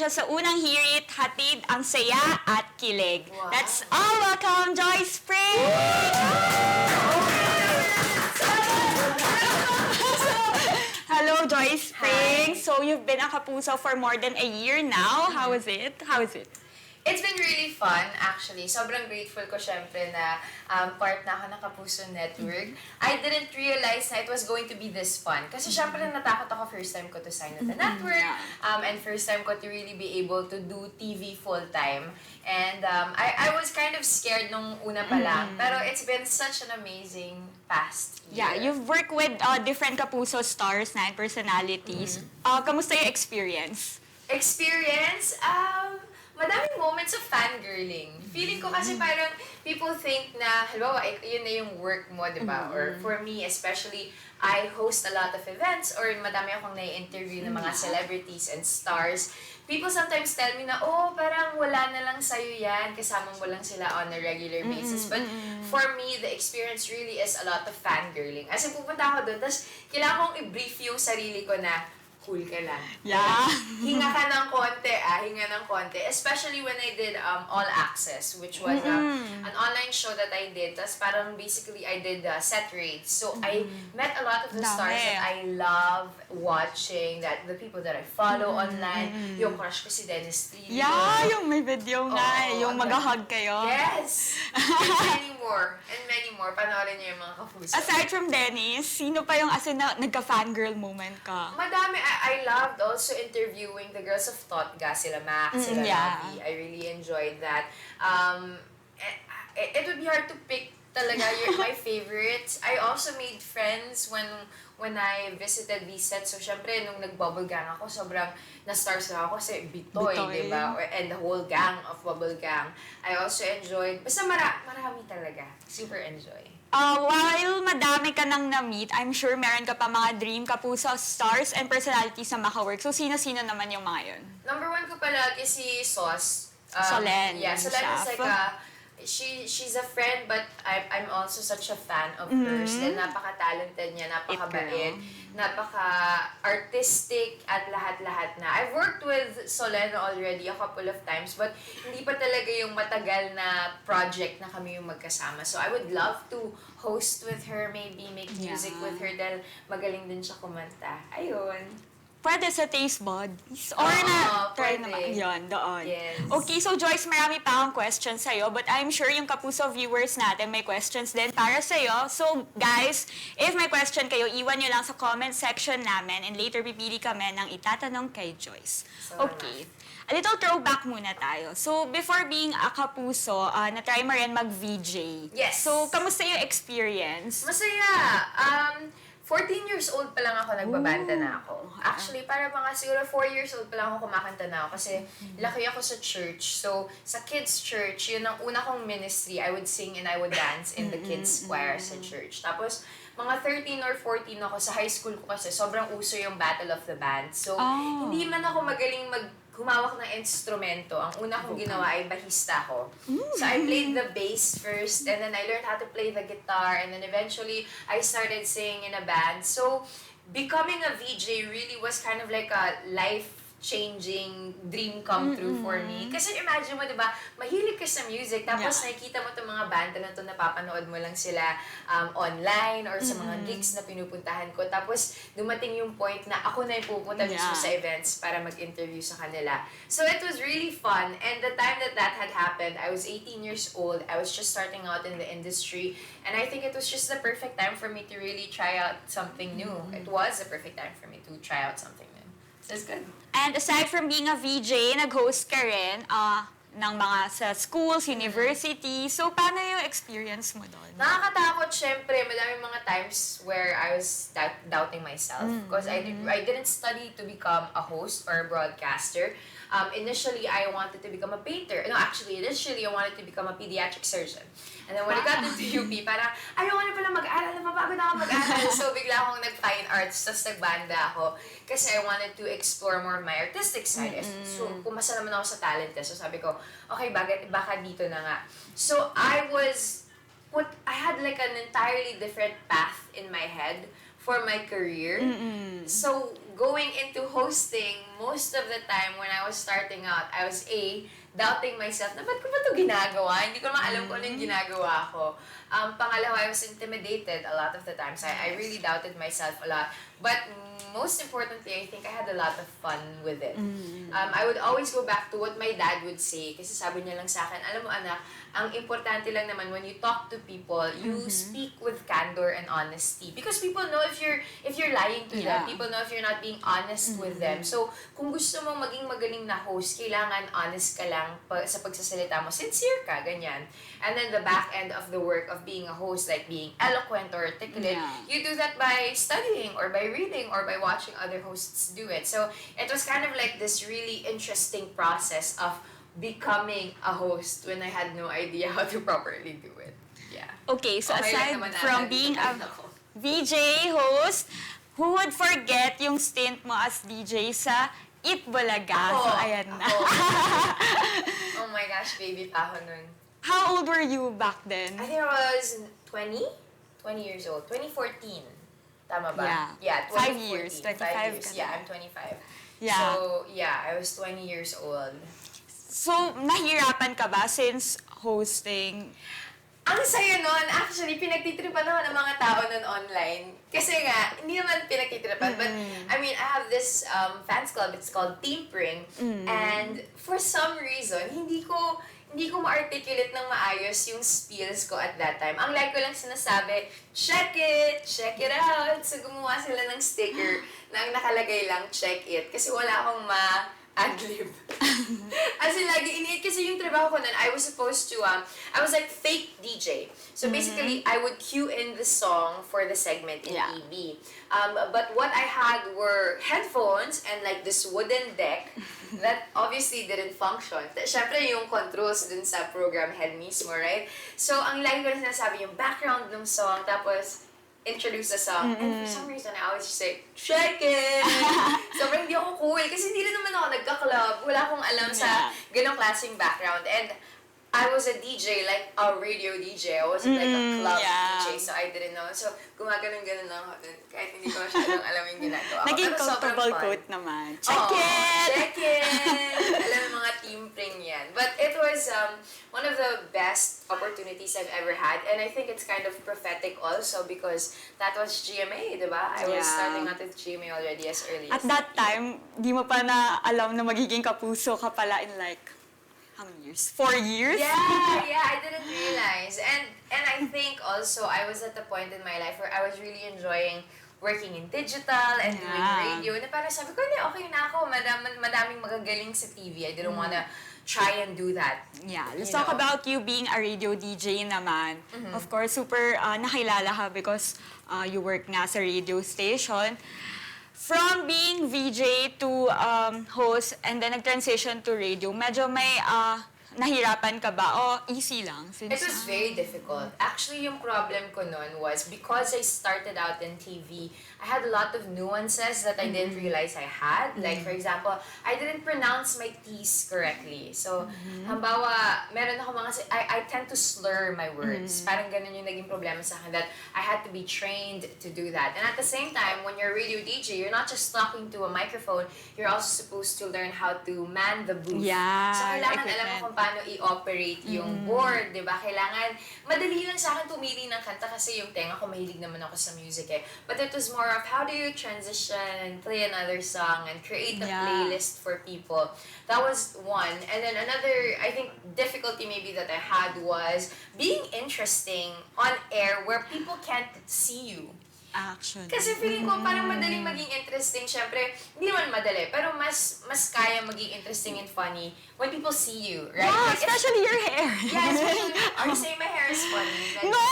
siya sa unang hirit, hatid ang saya at kilig. Wow. Let's all welcome Joyce Pring! Hello, Joyce Pring. So you've been a Kapuso for more than a year now. How is it? It's been really fun, actually. Sobrang grateful ko, syempre, na part na ako ng Kapuso Network. I didn't realize na it was going to be this fun. Kasi syempre, natakot ako first time ko to sign with the network. And first time ko to really be able to do TV full-time. And I was kind of scared nung una pa lang. Pero it's been such an amazing past year. Yeah, you've worked with different Kapuso stars na and personalities. Kamusta yung experience? Madaming moments of fangirling. Feeling ko kasi parang people think na, halimbawa, yun na yung work mo, di ba? Or for me, especially, I host a lot of events or madami akong nai-interview ng mga celebrities and stars. People sometimes tell me na, oh, parang wala na lang sa'yo yan, kasama mo lang sila on a regular basis. But for me, the experience really is a lot of fangirling. As in, pupunta ako doon, tapos kailangan kong i-brief yung sarili ko na, cool ka lang. Yeah. Hinga ka ng konti. Especially when I did All Access, which was an online show that I did. Tapos parang basically I did set rates. So I met a lot of the stars that I love watching, that the people that I follow online. Yung crush ko si Dennis Trillo. Yeah, yung may video nga yung mag-hug kayo. Yes! And many more. Panoorin niyo yung mga Kapuso. Aside from Dennis, sino pa yung na nagka-fangirl moment ka? Madami. I loved also interviewing the girls of Totga, sila Max, sila Navi. I really enjoyed that. It would be hard to pick talaga my favorites. I also made friends when I visited these sets. So, syempre, nung nag-bubble gang ako, sobrang na-stars na ako kasi Bitoy, diba? And the whole gang of bubble gang. I also enjoyed, basta marami talaga. Super enjoy. While madami ka nang na-meet, I'm sure meron ka pa mga dream Kapuso stars and personalities na maka-work. So, sino-sino naman yung mga yun? Number 1 ko palagi si Sauce. Solen. Yeah, Solen is like she's a friend, but I'm also such a fan of hers. Then napaka-talented niya, napakabait, napaka-artistic, at lahat-lahat na. I've worked with Solen already a couple of times, but hindi pa talaga yung matagal na project na kami yung magkasama. So I would love to host with her, maybe make music with her, dahil magaling din siya kumanta. Ayun. Pwede sa taste buds. Or try naman. Yun, doon. Yes. Okay, so Joyce, marami pa akong questions sa'yo, but I'm sure yung Kapuso viewers natin may questions din para sa'yo. So, guys, if may question kayo, iwan nyo lang sa comment section namin and later pipili kami ng itatanong kay Joyce. Okay. A little throwback muna tayo. So, before being a Kapuso, na-try mo rin mag-VJ. Yes. So, kamusta yung experience? Masaya. 14 years old pa lang ako, nagbabanta na ako. Actually, para mga siguro 4 years old pa lang ako kumakanta na ako kasi laki ako sa church. So, sa kids' church, yun ang una kong ministry. I would sing and I would dance in the kids' choir sa church. Tapos, mga 13 or 14 ako sa high school ko kasi sobrang uso yung Battle of the Bands. So, hindi man ako magaling humawak ng instrumento. Ang una kong ginawa ay bahista ko. So I played the bass first, and then I learned how to play the guitar, and then eventually I started singing in a band. So becoming a VJ really was kind of like a life-changing dream come true for me. Kasi imagine mo, di ba, mahilig ka sa music, tapos nakikita mo itong mga banda na ito, napapanood mo lang sila online or sa mga gigs na pinupuntahan ko. Tapos dumating yung point na ako na yung pupunta mismo sa events para mag-interview sa kanila. So it was really fun. And the time that had happened, I was 18 years old. I was just starting out in the industry. And I think it was just the perfect time for me to really try out something new. It was the perfect time for me to try out something new. That's good. And aside from being a VJ, nag-host ka rin ng mga sa schools, university. So, paano yung experience mo doon? Nakakatakot, syempre. Madaming mga times where I was doubting myself. Because I didn't study to become a host or a broadcaster. Initially, I wanted to become a painter. No, actually, initially, I wanted to become a pediatric surgeon. And then when I got into UP, parang, ayoko na pala mag-aral, napapagod ako mag-aral. So, bigla akong nag-fine arts, tapos nagbanda ako. Kasi I wanted to explore more of my artistic side. So, pumasa naman ako sa talent test. So, sabi ko, okay, baka dito na nga. So, I had like an entirely different path in my head for my career. So, going into hosting, most of the time when I was starting out, I was doubting myself na ba't ko ba ito ginagawa? Hindi ko naman alam kung ano yung ginagawa ko. Pangalawa, I was intimidated a lot of the times. I really doubted myself a lot. But most importantly, I think I had a lot of fun with it. I would always go back to what my dad would say. Kasi sabi niya lang sa akin, alam mo anak, ang importante lang naman when you talk to people, you speak with candor and honesty. Because people know if you're lying to them. People know if you're not being honest with them. So, kung gusto mong maging magaling na host, kailangan honest ka lang sa pagsasalita mo. Sincere ka, ganyan. And then the back end of the work of being a host, like being eloquent or articulate, you do that by studying or by reading or by watching other hosts do it. So, it was kind of like this really interesting process of becoming a host when I had no idea how to properly do it. Yeah. Okay, so Okay lang aside naman from natin. being a Ako. VJ host, who would forget yung stint mo as DJ sa Itbulaga? So, ayan na. Oh my gosh, baby pa ako nun. How old were you back then? I think I was 20? 20 years old. 2014. Tama ba? Yeah. 2014. 5 years. 25 5 years. ka na. Yeah, I'm 25. Yeah. So, yeah, I was 20 years old. So, nahirapan ka ba since hosting? Ang saya nun, actually, pinagtitripan ako ng mga tao nun online. Kasi nga, hindi naman pinagtitripan, but I mean, I have this fans club, it's called Team Pring, and for some reason, hindi ko ma-articulate ng maayos yung spills ko at that time. Ang like ko lang sinasabi, check it out. So, gumawa sila ng sticker na ang nakalagay lang, check it. Kasi wala akong adlib. As in, lagi iniit kasi yung trabaho ko nun, I was supposed to, I was like fake DJ. So basically, I would cue in the song for the segment in EB. But what I had were headphones and like this wooden deck that obviously didn't function. Siyempre, yung controls dun sa program head mismo, right? So, ang lagi ko na sinasabi, yung background ng song, tapos introduce the song. And for some reason, I always just say, check it! Sobrang hindi ako cool. Kasi hindi rin naman ako nagka-club. Wala akong alam sa ganong klaseng background. And I was a DJ, like a radio DJ. I wasn't like a club DJ, so I didn't know. So, gumaganon-ganon lang ako dun. Kahit hindi ko masyadong alam yung ginagawa ko. Naging Pero sobrang comfortable fun. quote naman. Check it! Check it! Alam mo mga Team Pring yan. But it was one of the best opportunities I've ever had. And I think it's kind of prophetic also because that was GMA, di ba? I was starting out with GMA already as early At as that time, di mo pa na alam na magiging kapuso ka pala in like, how many years? 4 years? Yeah, I didn't realize. And I think also I was at the point in my life where I was really enjoying working in digital and doing radio. Na parang sabi ko, hindi, okay na ako. Madaming magagaling sa TV. I didn't wanna try and do that. Yeah, let's talk about you being a radio DJ naman. Of course, super nakilala ka because you work nga sa radio station. From being VJ to host and then nag-transition to radio, medyo may nahirapan ka ba o easy lang? It was very difficult. Actually, yung problem ko nun was because I started out in TV, I had a lot of nuances that I didn't realize I had. Like, for example, I didn't pronounce my T's correctly. So, hambawa, meron ako I tend to slur my words. Parang ganun yung naging problema sa akin that I had to be trained to do that. And at the same time, when you're a radio DJ, you're not just talking to a microphone, you're also supposed to learn how to man the booth. Yeah, So, kailangan alam mo kung paano i-operate yung board, di ba? Kailangan, madali lang sa akin pumili ng kanta kasi yung tenga ko, mahilig naman ako sa music eh. But it was more of how do you transition, play another song, and create a playlist for people. That was one. And then another, I think, difficulty maybe that I had was being interesting on air where people can't see you. Action. Kasi feeling ko parang madaling maging interesting. Siyempre, hindi naman madali, pero mas kaya maging interesting and funny when people see you, right? Yeah, Like, especially your hair. yeah, especially, are you saying my hair is funny? Like, No!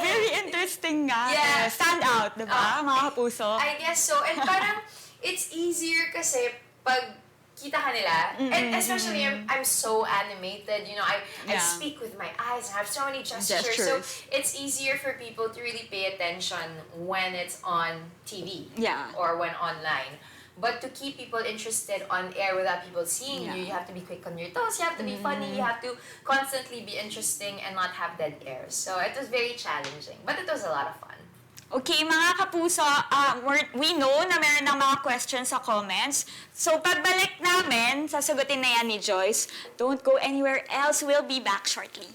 Very interesting nga. Yeah. Stand out, di ba? Mga kapuso. I guess so. And parang, it's easier kasi pag kita ka nila. And especially, I'm so animated. You know, I speak with my eyes. I have so many gestures. So, it's easier for people to really pay attention when it's on TV. Yeah. Or when online. But to keep people interested on air without people seeing you, you have to be quick on your toes, you have to be funny, you have to constantly be interesting and not have dead air. So, it was very challenging. But it was a lot of fun. Okay, mga kapuso, we know na meron ng mga questions sa comments. So, pagbalik namin, sasagutin na yan ni Joyce. Don't go anywhere else. We'll be back shortly.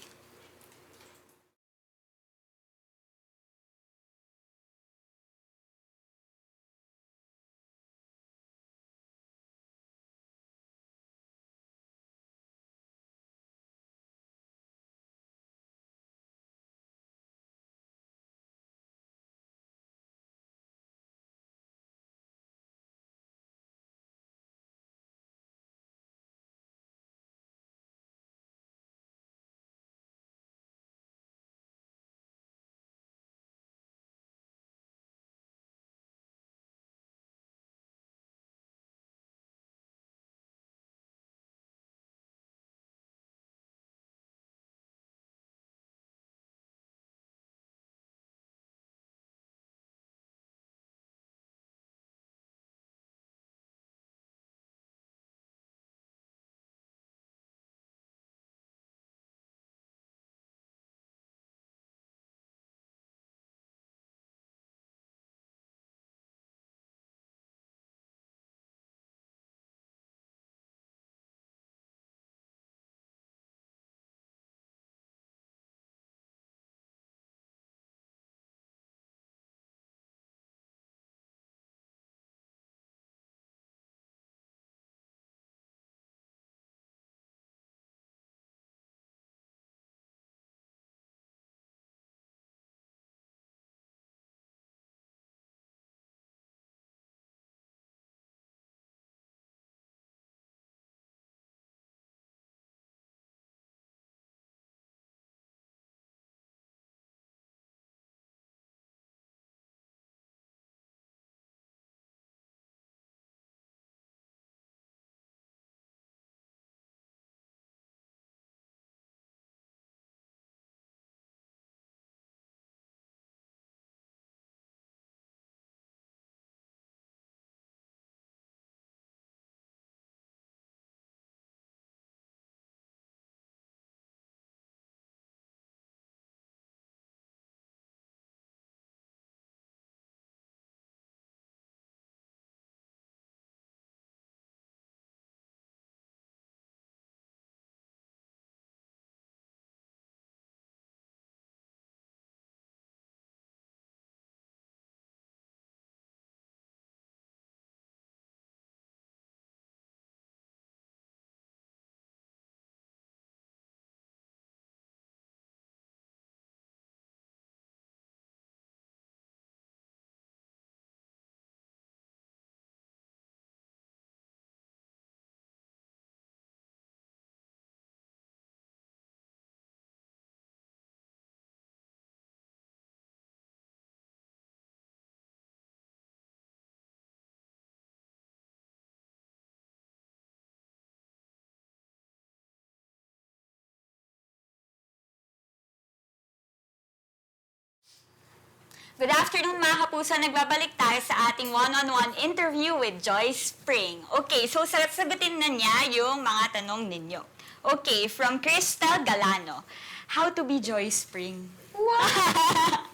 Good afternoon mga kapuso. Nagbabalik tayo sa ating one-on-one interview with Joyce Pring. Okay, so sagutin na niya yung mga tanong ninyo. Okay, from Crystal Galano. How to be Joyce Pring? Wow!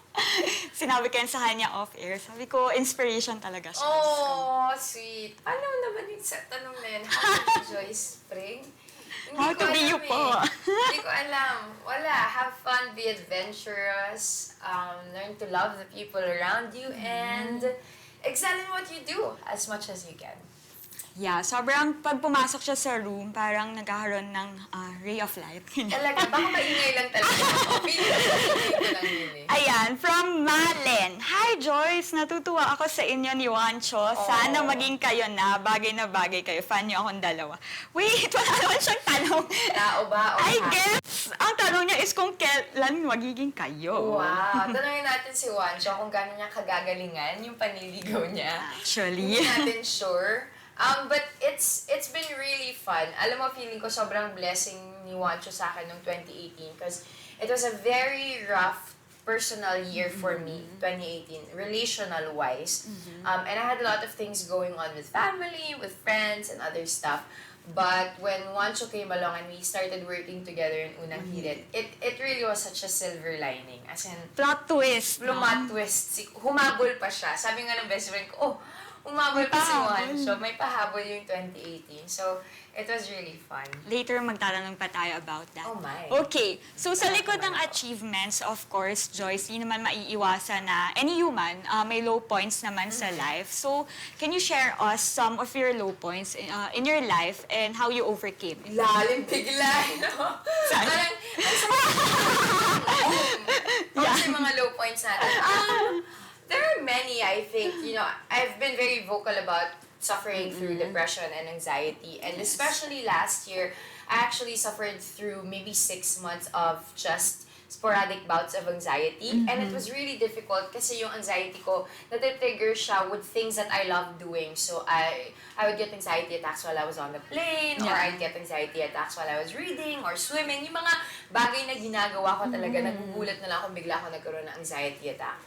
Sinabi ko yan sa kanya off-air. Sabi ko, inspiration talaga siya. Oh, sweet. Ano naman yung sa tanong na yun? How to be Joyce Pring? How to be you po? Hindi ko alam. Wala. Have fun, be adventurous, learn to love the people around you, and excel in what you do as much as you can. Yeah, sobrang pag pumasok siya sa room, parang nagkakaroon ng ray of light. Talaga, baka maingay lang talaga ako. Feeling ko lang yun eh. Ayan, from Malen. Hi Joyce, natutuwa ako sa inyo ni Juancho. Sana maging kayo na bagay kayo. Fan niyo akong dalawa. Wait, wala naman siyang tanong. Tao ba o I ha? guess, ang tanong niya is kung kailan magiging kayo. Wow. Tanungin natin si Juancho kung gano'n niya kagagalingan yung panliligaw niya. Actually. Hindi natin sure. But it's been really fun. Alam mo, feeling ko sobrang blessing ni Juancho sa akin noong 2018 because it was a very rough personal year for me, 2018, relational-wise. And I had a lot of things going on with family, with friends, and other stuff. But when Wancho came along and we started working together in Unang Hirit, it really was such a silver lining. As in, Plot twist. plot twist. Humabol pa siya. Sabi nga ng best friend ko, oh, humabol pa si Wancho. May pahabol yung 2018. So, it was really fun. Later, magtatanong pa tayo about that. Oh my. Okay. So, sa likod ng achievements, of course, Joyce, di naman maiiwasan na any human, may low points naman sa life. So, can you share us some of your low points in your life and how you overcame it? Lalim bigla, no? Parang, kasi mga low points natin. There are many, I think. You know, I've been very vocal about suffering through depression and anxiety. And especially last year, I actually suffered through maybe 6 months of just sporadic bouts of anxiety. And it was really difficult kasi yung anxiety ko, natitrigger siya with things that I love doing. So I would get anxiety attacks while I was on the plane, or I'd get anxiety attacks while I was reading or swimming. Yung mga bagay na ginagawa ko talaga, nagugulat na lang kung bigla ako nagkaroon ng anxiety attack.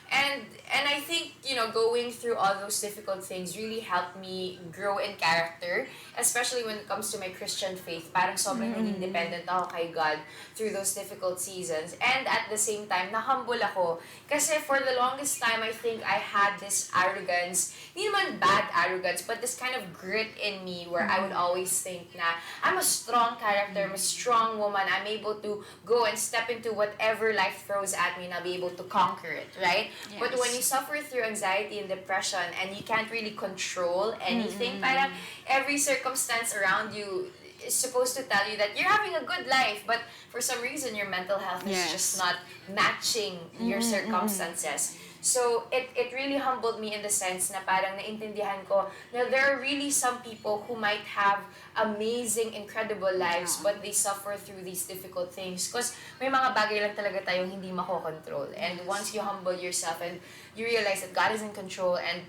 And I think, you know, going through all those difficult things really helped me grow in character, especially when it comes to my Christian faith. Parang sobrang naging dependent ako kay God through those difficult seasons. And at the same time, na-humble ako. Kasi for the longest time, I think I had this arrogance, hindi naman bad arrogance, but this kind of grit in me where I would always think na I'm a strong character, I'm a strong woman, I'm able to go and step into whatever life throws at me and I'll be able to conquer it, right? Yes. But when you suffer through anxiety and depression and you can't really control anything, parang every circumstance around you is supposed to tell you that you're having a good life, but for some reason your mental health is just not matching your circumstances. So it really humbled me in the sense na parang naintindihan ko na there are really some people who might have amazing, incredible lives, but they suffer through these difficult things. Because may mga bagay lang talaga tayong hindi makokontrol. And once you humble yourself and you realize that God is in control and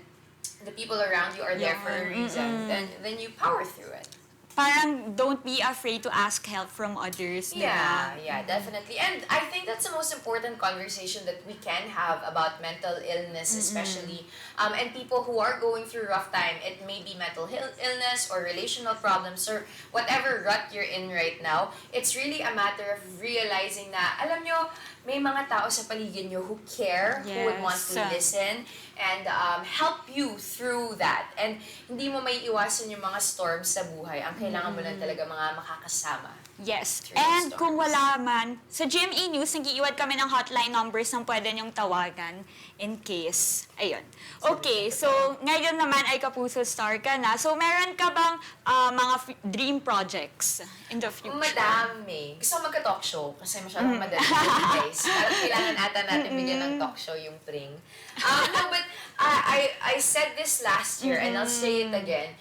the people around you are there for a reason, then you power through it. Parang don't be afraid to ask help from others, di ba? Yeah, definitely. And I think that's the most important conversation that we can have about mental illness, especially. And people who are going through rough time. It may be mental illness or relational problems or whatever rut you're in right now. It's really a matter of realizing na, alam nyo, may mga tao sa paligid nyo who care, who would want to listen, and help you through that. And hindi mo may iwasan yung mga storms sa buhay. Ang kailangan mo lang talaga mga makakasama. Yes. And kung wala man, sa GMA News, nag-iiwan kami ng hotline numbers na pwede niyong tawagan in case. Ayun. Okay, so ngayon naman ay Kapuso Star ka na. So meron ka bang mga dream projects in the future? Madami. Gusto ko magka-talk show kasi masyadong madali guys. Parang kailangan ata natin bigyan ng talk show yung Pring. No, but I said this last year and I'll say it again.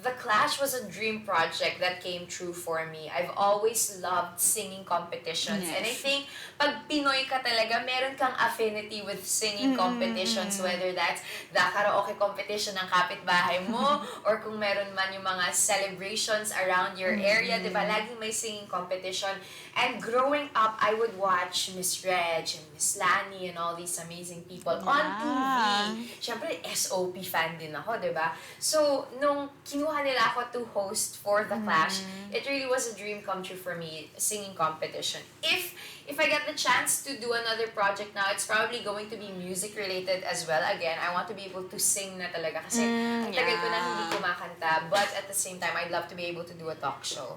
The Clash was a dream project that came true for me. I've always loved singing competitions. Yes. And I think, pag Pinoy ka talaga, meron kang affinity with singing competitions. Whether that's the karaoke competition ng kapitbahay mo, or kung meron man yung mga celebrations around your area, di ba? Laging may singing competition. And growing up, I would watch Miss Reg and Miss Lani and all these amazing people on TV. Siyempre, SOP fan din ako, di ba? So, nung kinuha nila ako to host for The Clash, it really was a dream come true for me, singing competition. If I get the chance to do another project now, it's probably going to be music related as well. Again, I want to be able to sing na talaga kasi ang tagal ko na hindi kumakanta. But at the same time, I'd love to be able to do a talk show.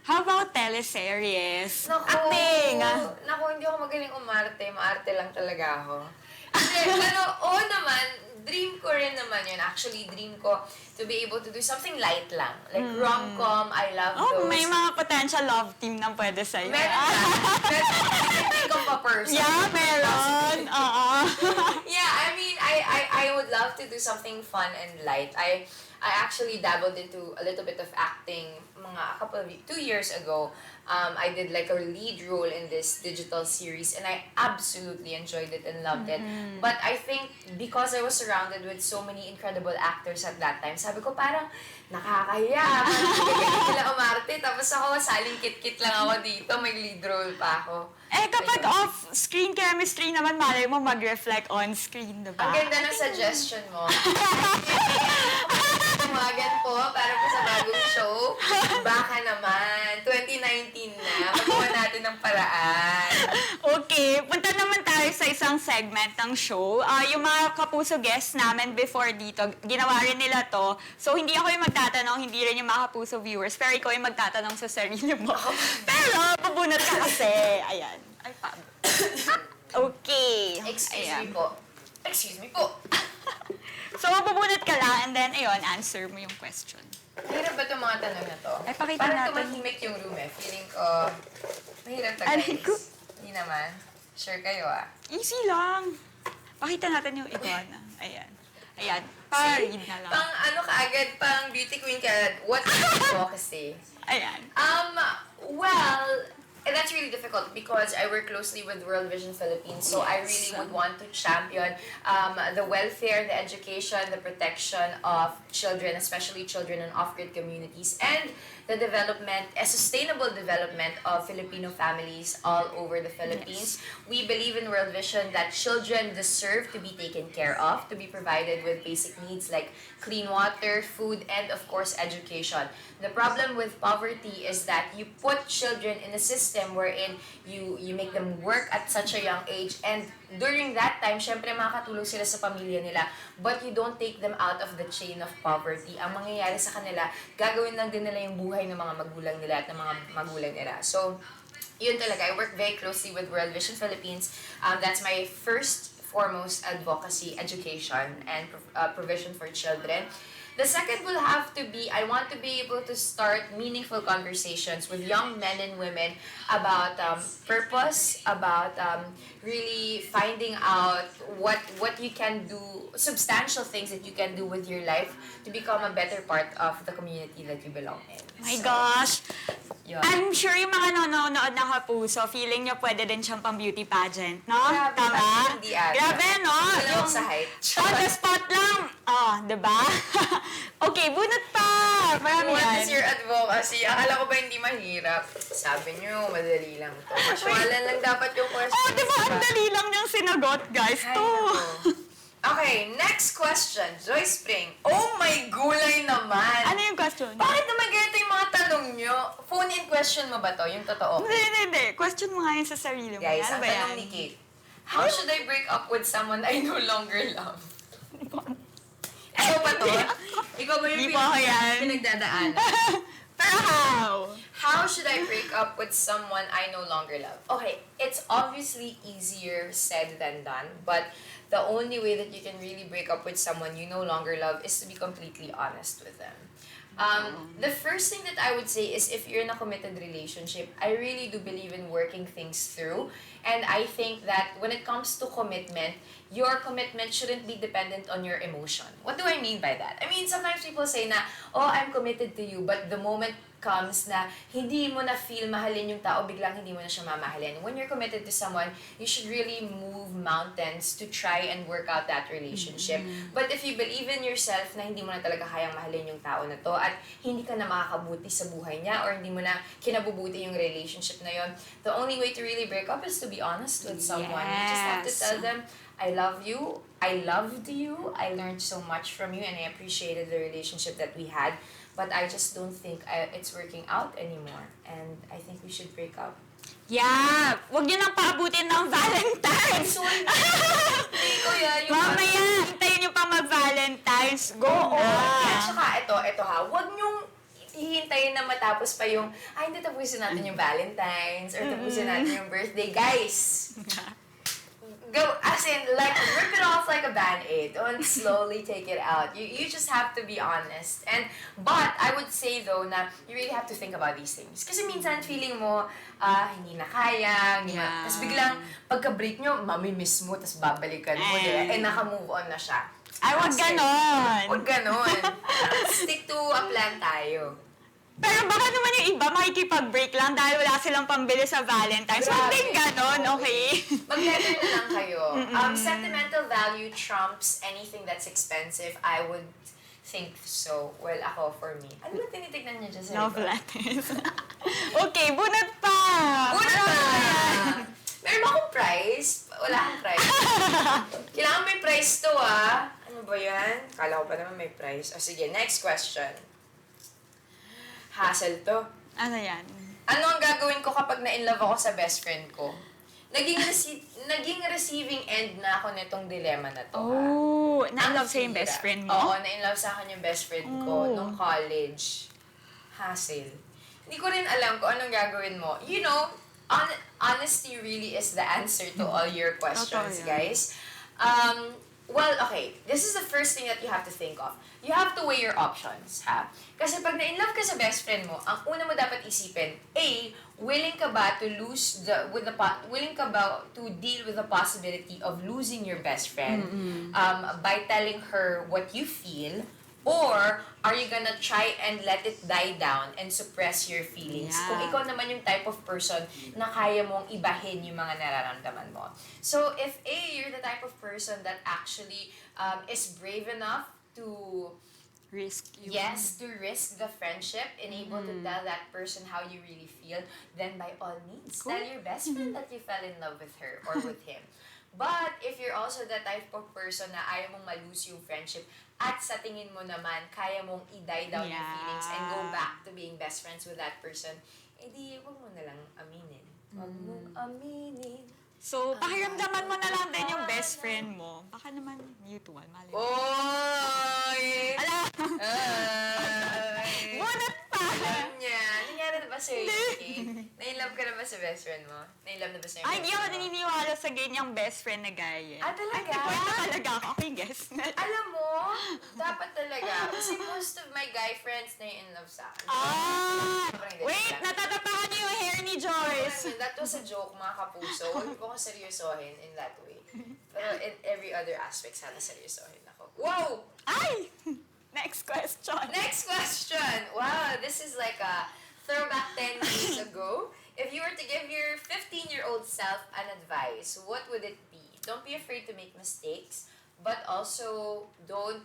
How about teleseries? Naku, Acting! hindi ako magaling umarte. Maarte lang talaga ako. Pero, oo naman, dream ko rin naman yun. Actually, dream ko to be able to do something light lang. Like rom-com, I love those. May mga potential love team na pwede sa'yo. Meron ka. Pero, I think of a person. Yeah, meron. Yeah, I mean, I would love to do something fun and light. I actually dabbled into a little bit of acting a couple of 2 years ago. I did like a lead role in this digital series and I absolutely enjoyed it and loved it. But I think because I was surrounded with so many incredible actors at that time, sabi ko parang nakakahiya. Parang sila umarte. Tapos ako, saling kit-kit lang ako dito. May lead role pa ako. Kapag off-screen chemistry naman, malay mo mag-reflect on-screen, diba? Ang ganda ng suggestion mo. tawagan po para po sa bagong show. Baka naman, 2019 na, magawa natin ng paraan. Okay, punta naman tayo sa isang segment ng show. Yung mga kapuso guests namin before dito, ginawa rin nila to. So, hindi ako yung magtatanong, hindi rin yung mga kapuso viewers, pero ikaw yung magtatanong sa sarili mo. Pero, pabunot ka kasi. Ayan. Ay, Pab. Okay. Excuse Ayan. me po. Excuse me po. So, mabubunot ka lang and then, ayun, answer mo yung question. Mahirap ba itong mga tanong na to? Ay, pakita Parang natin. tumahimik yung room eh. Feeling ko, mahirap to Aray guys. ko. Hindi naman. Sure kayo ah. Easy lang. Pakita natin yung iguana. Ayan. Ayan. Pa-read na lang. Pang ano kaagad, pang beauty queen ka, what is advocacy? Ayan. Well, that's really difficult because I work closely with World Vision Philippines, so I really would want to champion the welfare, the education, the protection of children, especially children in off-grid communities, and the development, a sustainable development of Filipino families all over the Philippines. We believe in World Vision that children deserve to be taken care of, to be provided with basic needs like clean water, food, and of course, education. The problem with poverty is that you put children in a system wherein you make them work at such a young age, and during that time, syempre makakatulong sila sa pamilya nila, but you don't take them out of the chain of poverty. Ang mangyayari sa kanila, gagawin lang din nila yung buhay ng mga magulang nila at ng mga magulang nila. So, yun talaga. I work very closely with World Vision Philippines. That's my foremost advocacy, education, and provision for children. The second will have to be, I want to be able to start meaningful conversations with young men and women about purpose, about really finding out what you can do, substantial things that you can do with your life to become a better part of the community that you belong in. My gosh. Yun. I'm sure yung mga nanonood na kapuso, feeling nyo pwede din siyang pang beauty pageant, no? Grabe, Tama? hindi ata. Grabe, no? Wala akong sa height. On the spot lang. Oh, diba? Okay, bunot pa. Marami What yan. is your advocacy? Akala ko ba hindi mahirap? Sabi niyo, madali lang to. Maswalan lang dapat yung question. Oh, diba? Ang dali lang niyang sinagot, guys. Ay, To. nako. Okay, next question. Joyce Pring. Oh my gulay naman! Ano yung question? Bakit naman ganito yung mga tanong nyo? Phone-in question mo ba to? Yung totoo? Hindi. Question mo nga yun sa sarili mo. Guys, Ano ang ba tanong yan? ni Kate. How should I break up with someone I no longer love? Ikaw ba to? Ikaw ba yung Di pa ako yan. pinagdadaan? Pero how? How should I break up with someone I no longer love? Okay, it's obviously easier said than done, but the only way that you can really break up with someone you no longer love is to be completely honest with them. The first thing that I would say is if you're in a committed relationship, I really do believe in working things through. And I think that when it comes to commitment, your commitment shouldn't be dependent on your emotion. What do I mean by that? I mean, sometimes people say na, oh, I'm committed to you, but the moment comes na hindi mo na feel mahalin yung tao, biglang hindi mo na siya mamahalin. When you're committed to someone, you should really move mountains to try and work out that relationship. But if you believe in yourself na hindi mo na talaga kayang mahalin yung tao na to at hindi ka na makakabuti sa buhay niya or hindi mo na kinabubuti yung relationship na yon, the only way to really break up is to be honest with someone. You just have to tell them, I love you, I loved you, I learned so much from you, and I appreciated the relationship that we had. But I just don't think it's working out anymore. And I think we should break up. Yeah! Huwag niyo nang paabutin ng Valentine's! Sorry. Hindi ko yan. Mamaya, hintayin niyo pa mag-Valentine's. Go Oo. na! At saka, ito ha. Huwag niyong hihintayin na matapos pa yung, ay, hindi tapusin natin yung Valentine's or tapusin natin yung birthday. Guys! Go, as in, like, rip it off like a Band-Aid. Don't slowly take it out. You just have to be honest. But, I would say though, na you really have to think about these things. Kasi minsan, feeling mo, hindi na kaya, Yeah. tapos biglang, pagka-break nyo, mamimiss mo, tapos babalikan mo, diba? Naka-move on na siya. Ay, huwag ganon! Huwag ganon. Stick to a plan tayo. Pero baka naman yung iba makikipag-break lang dahil wala silang pambili sa Valentine's. Huwag din ganon, okay? Mag-letter na lang kayo. Sentimental value trumps anything that's expensive. I would think so. Well, ako, for me. Ano ba tinitignan niyo dyan sa Love iba? letters. Okay, bunot pa! Una pa! Meron ba akong prize? Wala akong prize. Kailangan may prize to, ah. Ano ba ba yan? Kala ko pa naman may prize. O sige, next question. Hassle to. Ano yan? Ano ang gagawin ko kapag na-inlove ako sa best friend ko? Naging receiving end na ako nitong dilemma na to. Oh, na-love sa yung Ang best hirap. friend mo? Oo, na-inlove sa akin yung best friend ko nung college. Hassle. Hindi ko rin alam kung anong gagawin mo. You know, honesty really is the answer to all your questions, Totoo yan. guys. Well, okay. This is the first thing that you have to think of. You have to weigh your options, ha? Kasi pag na-inlove ka sa best friend mo, ang una mo dapat isipin, A, willing ka ba to deal with the possibility of losing your best friend by telling her what you feel, or are you gonna try and let it die down and suppress your feelings? Yeah. Kung ikaw naman yung type of person na kaya mong ibahin yung mga nararamdaman mo. So, if A, you're the type of person that actually is brave enough to Risk you. yes, to risk the friendship and able to tell that person how you really feel, then by all means, tell your best friend that you fell in love with her or with him. But if you're also the type of person na ayaw mong malose yung friendship at sa tingin mo naman, kaya mong i-die down yung feelings and go back to being best friends with that person, edi wag mo na lang aminin. Wag mong aminin. So, pakiramdaman mo na lang din yung best friend mo. Baka naman mutual, mali. Oy! Ala! Ay! Bunot pa! Alam niya. Nangyari na ba sa'yo, Yuki? Na-inlove ka na ba sa best friend mo? Na-inlove na ba sa'yo? Ay, di ako naniniwala sa ganyang best friend na gaya. Ah, talaga? Ay, kwento talaga ako. Okay, guess. Alam mo, dapat talaga. Kasi most of my guy friends na in love sa akin. Wait, natatapakan niyo yung hair ni Joyce. That was a joke, mga kapuso. Huwag mo ko seryosohin in that way. Pero in every other aspect, sana seryosohin ako. Wow! Ay! Next question. Next question! Wow, this is like a throwback 10 years ago. If you were to give your 15-year-old self an advice, what would it be? Don't be afraid to make mistakes, but also don't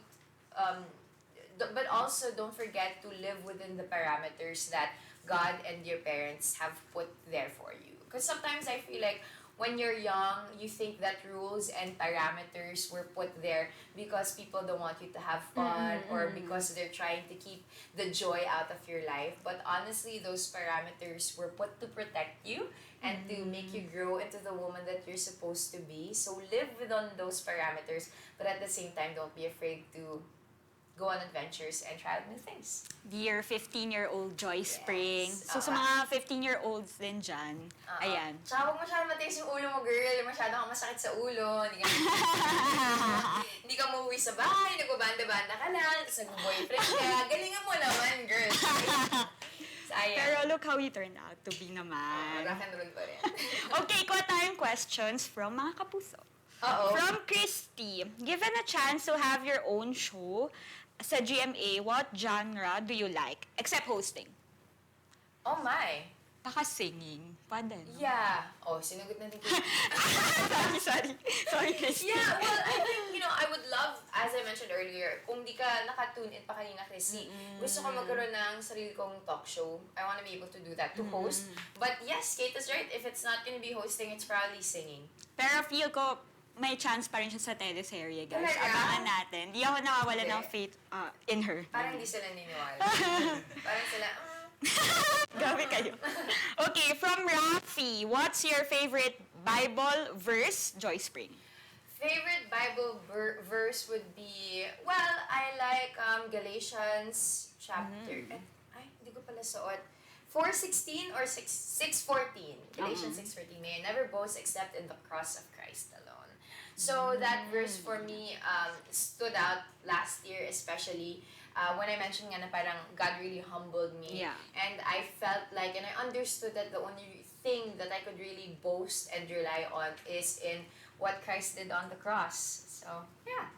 forget to live within the parameters that God and your parents have put there for you. Because sometimes I feel like when you're young, you think that rules and parameters were put there because people don't want you to have fun or because they're trying to keep the joy out of your life. But honestly, those parameters were put to protect you and to make you grow into the woman that you're supposed to be. So live within those parameters, but at the same time, don't be afraid to go on adventures and try out new things. Dear 15-year-old Joyce Yes. Pring. So, sa mga 15-year-olds din dyan, ayan. Tsaka huwag masyadong matigas yung ulo mo, girl. Masyadong kang masakit sa ulo. Hindi ka mauwi sa bahay, nagbabanda-banda ka lang, tapos nag-boyfriend ka. Galingan mo naman, girl. Sayang. Pero look how you turned out to be naman. Rock and roll pa rin. Okay, kuha tayong questions from mga kapuso. Oo. From Christy, given a chance to have your own show sa GMA, what genre do you like? Except hosting. Oh my. Baka singing. Pwede, no? Yeah. Oh, sinugot natin ko. Sorry, Christy. Yeah, well, I think, I would love, as I mentioned earlier, kung di ka nakatune in pa kanina, Chrissy, gusto ko magkaroon ng sarili kong talk show. I want to be able to do that, to host. But yes, Kate is right. If it's not gonna be hosting, it's probably singing. Pero feel ko, may chance pa rin siya sa teleserye, guys. Talaga? Abangan natin. Di ako nawawala ng faith in her. Parang hindi sila niniwala. Parang sila, Gabi kayo. Okay, from Rafi, what's your favorite Bible verse, Joyce Pring? Favorite Bible verse would be, well, I like Galatians chapter, hindi ko pala suot. 4:16 or 6:14. Galatians 6:14. May I never boast except in the cross of Christ alone. So that verse for me stood out last year, especially when I mentioned nga na parang God really humbled me. Yeah. And I felt like, and I understood that the only thing that I could really boast and rely on is in what Christ did on the cross. So, yeah.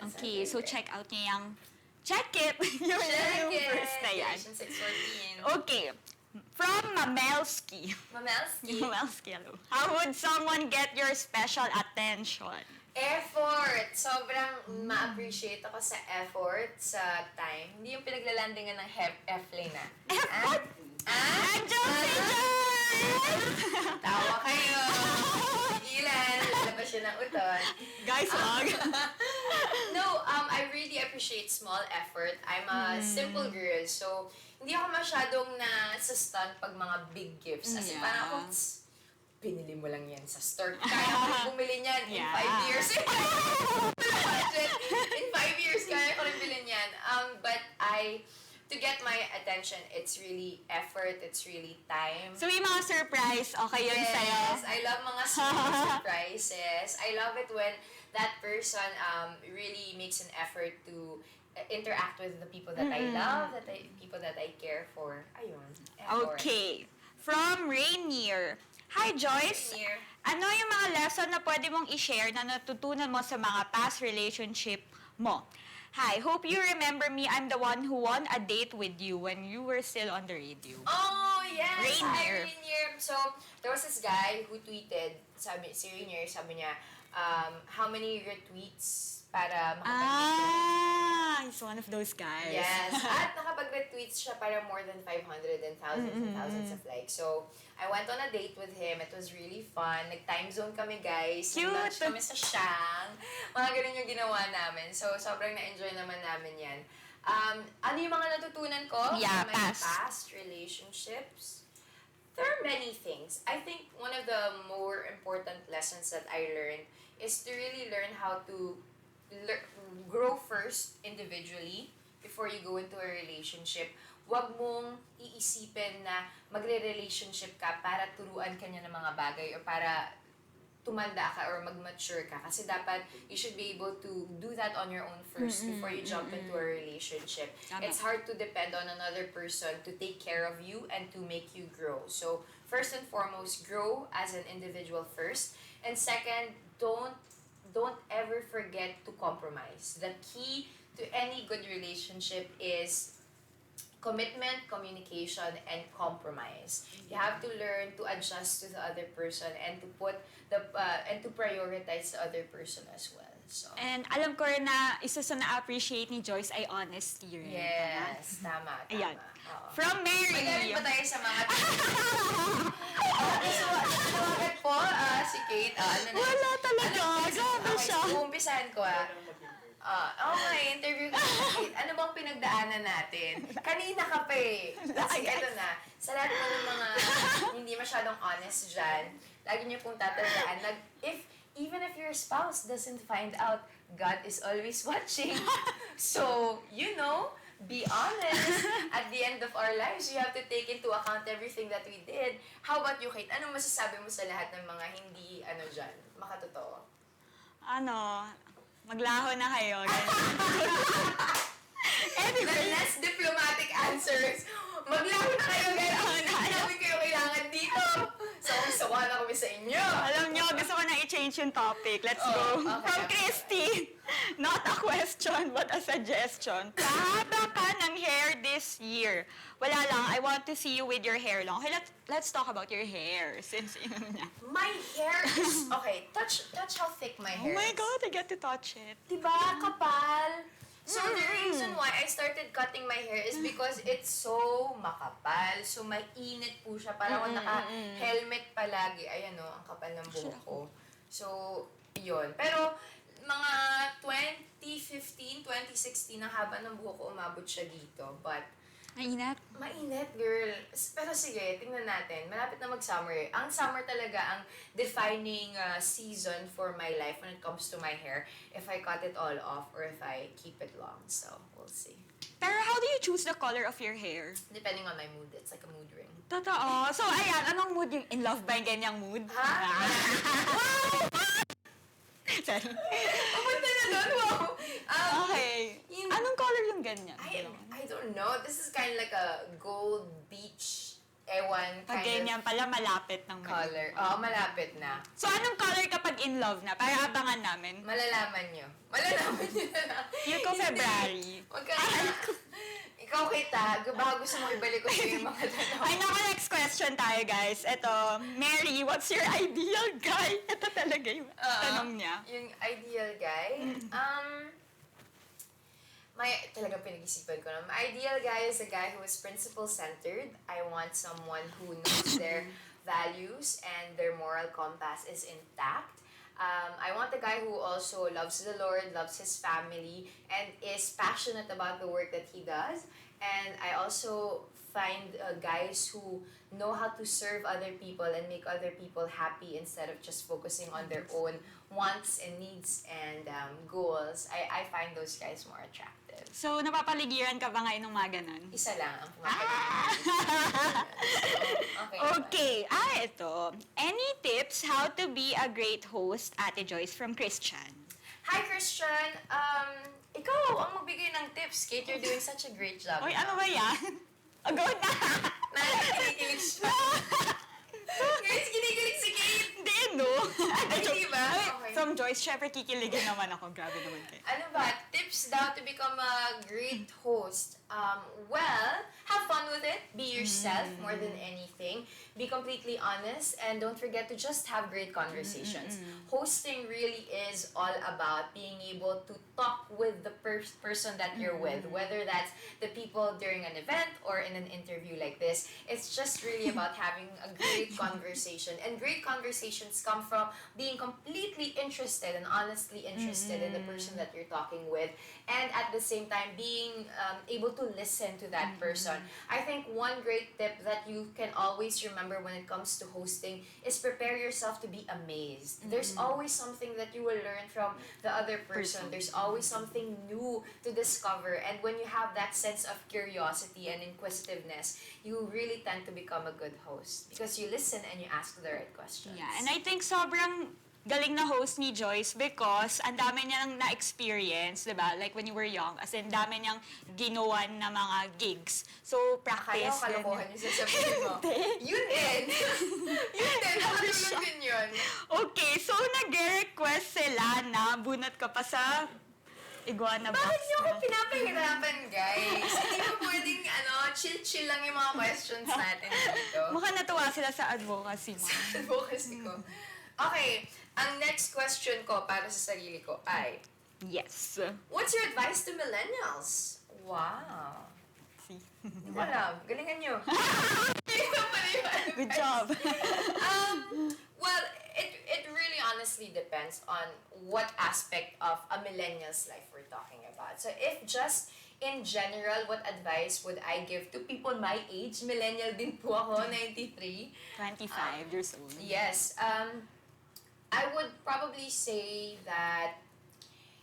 That's my Okay, so favorite. check out niya yung check it! yung Check it! verse na yan. Galatians 6:14. Okay, from Mamelski. Mamelski. Mamelski, hello. How would someone get your special attention? Effort! Sobrang ma-appreciate ako sa effort, sa time. Hindi yung pinaglalandingan ng F-lane na. Effort? Tawa kayo! Gilan! Lalabas siya ng uton. Guys, wag. No, I appreciate small effort. I'm a simple girl, so hindi ako masyadong na-stun pag mga big gifts. As in, parang ako, pinili mo lang yan sa store. Kaya ko bumili niyan in 5 years. In 5 years, kaya ko rin bilhin yan. But to get my attention, it's really effort, it's really time. So yung mga surprise, okay yun sa'yo? Yes, I love mga small surprises. I love it when that person really makes an effort to interact with the people that I love, people that I care for. Ayun. Effort. Okay. From Rainier. Hi, Joyce. Rainier. Ano yung mga lesson na pwede mong i-share na natutunan mo sa mga past relationship mo? Hi, hope you remember me. I'm the one who won a date with you when you were still on the radio. Oh, yes! Rainier. Rainier. So, there was this guy who tweeted, si Rainier, sabi niya, how many retweets para makapag-retweet. He's one of those guys. Yes. At nakapag-retweets siya para more than 500 and thousands of likes. So, I went on a date with him. It was really fun. Nag-time zone kami, guys. Cute! Lunch kami sa Shang. Mga ganun yung ginawa namin. So, sobrang na-enjoy naman namin yan. Ano yung mga natutunan ko Yeah, from my past. past relationships? There are many things. I think one of the more important lessons that I learned is to really learn how to grow first individually before you go into a relationship. Huwag mong iisipin na magre-relationship ka para turuan ka niya ng mga bagay or para tumanda ka or mag-mature ka. Kasi dapat you should be able to do that on your own first before you jump into a relationship. Tama. It's hard to depend on another person to take care of you and to make you grow. So, first and foremost, grow as an individual first. And second, don't ever forget to compromise. The key to any good relationship is commitment, communication, and compromise. You have to learn to adjust to the other person and to put and to prioritize the other person as well. So. And alam ko rin na isa sa na-appreciate ni Joyce ay honesty rin. Yes, tama. Ayan. Oo. From Mary. Magaling ba tayo sa mga Tawagan po, si Kate. Wala talaga. Grabe siya. So, umpisahan ko okay, interview ka si Kate. Ano bang pinagdaanan natin? Kanina ka pa eh. Kasi ito na, sa lahat mo ng mga hindi masyadong honest dyan, lagi niyo pong tatandaan, even if your spouse doesn't find out, God is always watching. So, be honest. At the end of our lives, we have to take into account everything that we did. How about you, Kate? Anong masasabi mo sa lahat ng mga hindi, dyan, makatotoo? Maglaho na kayo. The less diplomatic answers. Maglaho na kayo, guys. Hindi namin kayo kailangan dito. So, sawa na kami sa inyo. Alam nyo, gusto ko na i-change yung topic. Let's go. Okay. From Christy. Not a question, but a suggestion. Kahaba ka ng hair this year. Wala lang, I want to see you with your hair long. Okay, let's talk about your hair. Since, My hair is... Okay, touch how thick my hair Oh my is. God, I get to touch it. Diba? Kapal. So, the reason why I started cutting my hair is because it's so makapal. So, mainit po siya. Parang ako naka-helmet palagi. Ayan ang kapal ng buhok ko. So, yun. Pero, mga 2015, 2016, ang haba ng buhok ko, umabot siya dito. But, Mainit. mainit, girl. Pero sige, tingnan natin. Malapit na mag-summer. Ang summer talaga ang defining season for my life when it comes to my hair. If I cut it all off or if I keep it long. So, we'll see. Pero how do you choose the color of your hair? Depending on my mood. It's like a mood ring. Totoo. So, ayan, anong mood yung in love ba yung ganyang mood? Ha? Sorry. Papunta na doon, wow! Okay. Anong color yung ganyan? I don't know. This is kind of like a gold beach, ewan Pag kind ganyan of pala, malapit ng color. Oo, malapit na. So, anong color kapag in love na? Para abangan namin. Malalaman nyo. Malalaman nyo na lang. Year ko February. Huwag ka Ikaw kita, baka gusto mo ibalik ko sa'yo yung mga tanong. Ay, naku, next question tayo, guys. Ito, Mary, what's your ideal guy? Ito talaga yung tanong niya. Yung ideal guy? Talagang pinag-isipan ko na. My ideal guy is a guy who is principle-centered. I want someone who knows their values and their moral compass is intact. I want a guy who also loves the Lord, loves his family, and is passionate about the work that he does. And I also find guys who know how to serve other people and make other people happy instead of just focusing on their own wants and needs and goals. I find those guys more attractive. So, napapaligiran ka ba ngayon ng mga ganon? Isa lang ang pumapaligid. Okay. Ito. Any tips how to be a great host, Ate Joyce, from Christian? Hi, Christian! Ikaw ang magbigay ng tips, Kate. You're doing such a great job. Uy, ano ba yan? Go na! Kinikilig siya. Guys, kinikilig si Kate! Hindi, no? Hindi ba? Okay. From Joyce, syempre kikiligin naman ako. Grabe naman kayo. Ano ba? Tips daw to become a great host. Well, have fun with it. Be yourself more than anything. Be completely honest and don't forget to just have great conversations. Hosting really is all about being able to talk with the person that you're with, whether that's the people during an event or in an interview like this. It's just really about having a great conversation. And great conversations come from being completely interested and honestly interested in the person that you're talking with, and at the same time being able to listen to that person. I think one great tip that you can always remember when it comes to hosting is prepare yourself to be amazed. There's always something that you will learn from the other person. There's always something new to discover, and when you have that sense of curiosity and inquisitiveness, you really tend to become a good host because you listen and you ask the right questions. Yeah, and I think sobrang galing na host ni Joyce because ang dami niyang na-experience, diba? Like when you were young, as in dami niyang ginawan na mga gigs. So, practice. Kaya kalokohan yung sasabihin mo. Yun din! Yun din! Nakatulog din yun. Okay, so nag-request sila na bunot ka pa sa iguana box. Bakit niyo ako pinapahirapan, guys? Hindi mo pwedeng, chill-chill lang yung mga questions natin dito. Mukhang natuwa sila sa advocacy mo. Advocacy ko. Okay, ang next question ko para sa sarili ko ay, Yes. what's your advice to millennials? Wow. See? Hindi ko alam. Galingan nyo. Good job. Well, it really honestly depends on what aspect of a millennial's life we're talking about. So if just in general, what advice would I give to people my age? Millennial din po ako, 93. 25 years old. Yes. I would probably say that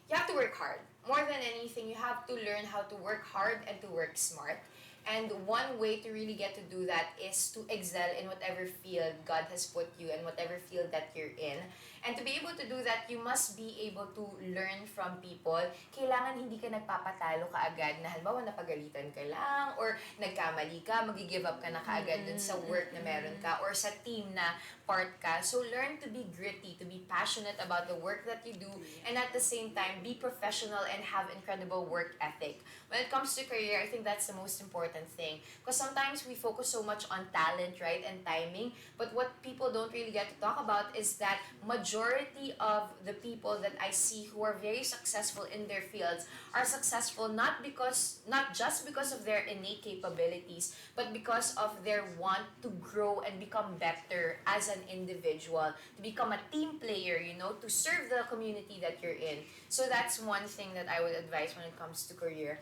you have to work hard. More than anything, you have to learn how to work hard and to work smart. And one way to really get to do that is to excel in whatever field God has put you and whatever field that you're in. And to be able to do that, you must be able to learn from people. Kailangan hindi ka nagpapatalo kaagad na halimbawa napagalitan ka lang or nagkamali ka, mag-give up ka na kaagad dun sa work na meron ka or sa team na part ka. So learn to be gritty, to be passionate about the work that you do, and at the same time, be professional and have incredible work ethic. When it comes to career, I think that's the most important thing. Because sometimes we focus so much on talent, right, and timing, but what people don't really get to talk about is that majority of the people that I see who are very successful in their fields are successful not just because of their innate capabilities, but because of their want to grow and become better as an individual, to become a team player, to serve the community that you're in. So that's one thing that I would advise when it comes to career.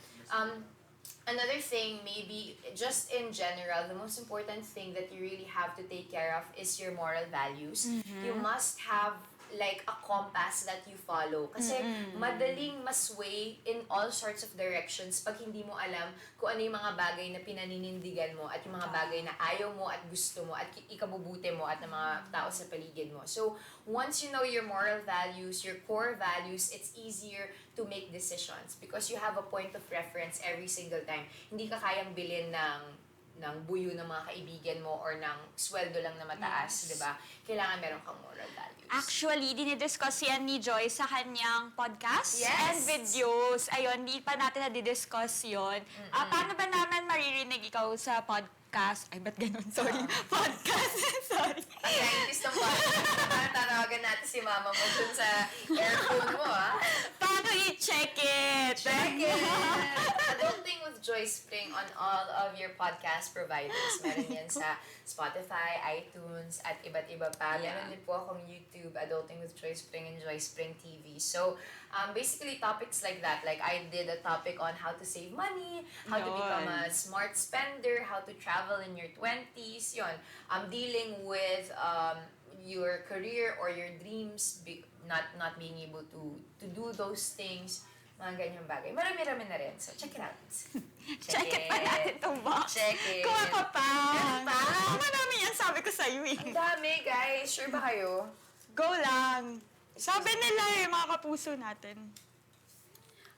Another thing, maybe just in general, the most important thing that you really have to take care of is your moral values. You must have like a compass that you follow. Kasi madaling masway in all sorts of directions pag hindi mo alam kung ano yung mga bagay na pinaninindigan mo at yung mga bagay na ayaw mo at gusto mo at ikabubuti mo at ng mga tao sa paligid mo. So, once you know your moral values, your core values, it's easier to make decisions because you have a point of reference every single time. Hindi ka kayang bilhin ng buyo ng mga kaibigan mo or ng sweldo lang na mataas, di ba? Kailangan meron kang moral values. Actually, dinidiscuss yan ni Joy sa kanyang podcast and Yes. videos. Ayun, di pa natin na-discuss yun. Paano ba naman maririnig ikaw sa podcast podcast. Ay, ba't ganun? Sorry. Podcast. Sorry. Ang scientist ng podcast. Tatawagan natin si mama mo dun sa airphone mo, Paano i-check it? Check it! Adulting with Joyce Pring on all of your podcast providers. Meron yan sa Spotify, iTunes, at iba't iba pa. Meron din po akong YouTube, Adulting with Joyce Pring and Joyce Pring TV. So, basically topics like that. Like, I did a topic on how to save money, how to become a smart spender, how to travel in your 20s, yun. Dealing with your career or your dreams, not being able to do those things, mga ganyang bagay. Marami-rami na rin. So, check it out. Check it pa natin itong box. Check it. Kuha ka pa. Pa? Marami yan, sabi ko sa'yo eh. Ang dami, guys. Sure ba kayo? Go lang. Sabi nila eh, mga kapuso natin.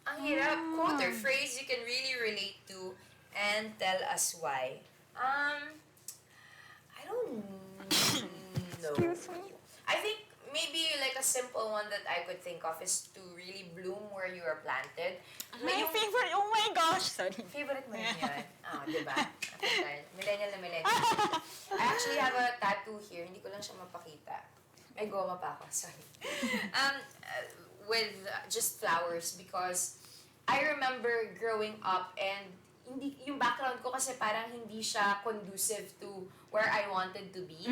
Ang hirap. Quote or phrase you can really relate to and tell us why. I don't know. Excuse me. I think maybe like a simple one that I could think of is to really bloom where you are planted. My favorite, oh my gosh. Sorry. Favorite mo rin yun. Diba? Millennial na millennial. I actually have a tattoo here. Hindi ko lang siya mapakita. May goma pa ako. Sorry. With just flowers because I remember growing up and hindi yung background ko kasi parang hindi siya conducive to where I wanted to be.